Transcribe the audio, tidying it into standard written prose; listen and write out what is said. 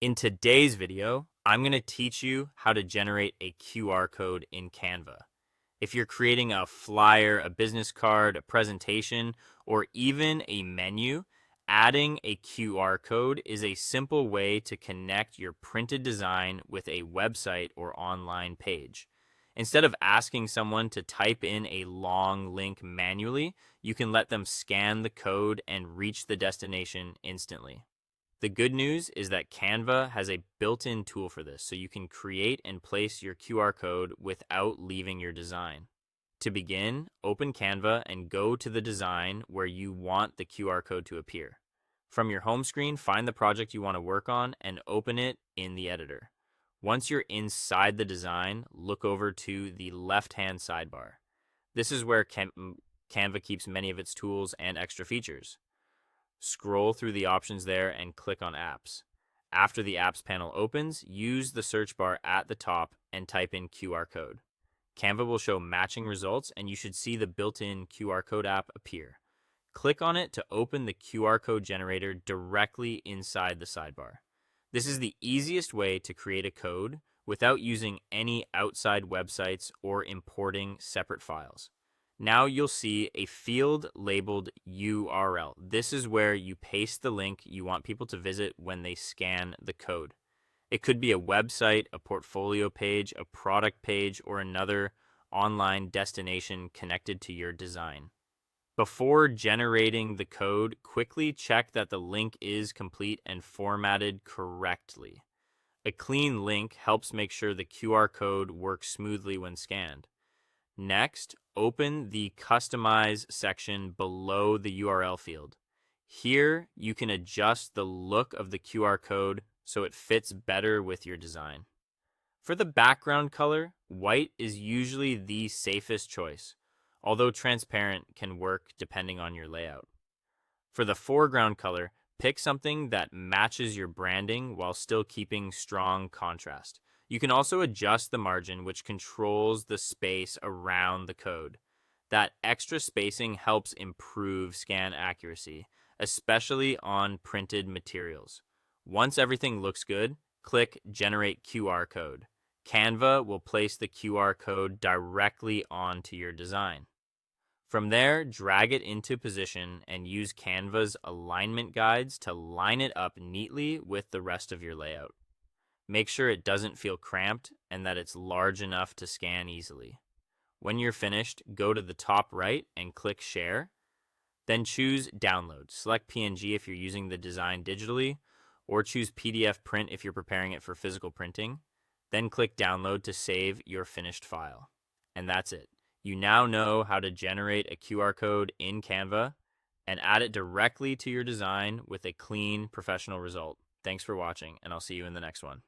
In today's video, I'm going to teach you how to generate a QR code in Canva. If you're creating a flyer, a business card, a presentation, or even a menu, adding a QR code is a simple way to connect your printed design with a website or online page. Instead of asking someone to type in a long link manually, you can let them scan the code and reach the destination instantly. The good news is that Canva has a built-in tool for this, so you can create and place your QR code without leaving your design. To begin, open Canva and go to the design where you want the QR code to appear. From your home screen, find the project you want to work on and open it in the editor. Once you're inside the design, look over to the left-hand sidebar. This is where Canva keeps many of its tools and extra features. Scroll through the options there and click on Apps. After the Apps panel opens, use the search bar at the top and type in QR code. Canva will show matching results and you should see the built-in QR code app appear. Click on it to open the QR code generator directly inside the sidebar. This is the easiest way to create a code without using any outside websites or importing separate files. Now you'll see a field labeled URL. This is where you paste the link you want people to visit when they scan the code. It could be a website, a portfolio page, a product page, or another online destination connected to your design. Before generating the code, quickly check that the link is complete and formatted correctly. A clean link helps make sure the QR code works smoothly when scanned. Next, open the Customize section below the URL field. Here, you can adjust the look of the QR code so it fits better with your design. For the background color, white is usually the safest choice, although transparent can work depending on your layout. For the foreground color, pick something that matches your branding while still keeping strong contrast. You can also adjust the margin, which controls the space around the code. That extra spacing helps improve scan accuracy, especially on printed materials. Once everything looks good, click Generate QR Code. Canva will place the QR code directly onto your design. From there, drag it into position and use Canva's alignment guides to line it up neatly with the rest of your layout. Make sure it doesn't feel cramped and that it's large enough to scan easily. When you're finished, go to the top right and click Share. Then choose Download. Select PNG if you're using the design digitally, or choose PDF Print if you're preparing it for physical printing. Then click Download to save your finished file. And that's it. You now know how to generate a QR code in Canva and add it directly to your design with a clean, professional result. Thanks for watching, and I'll see you in the next one.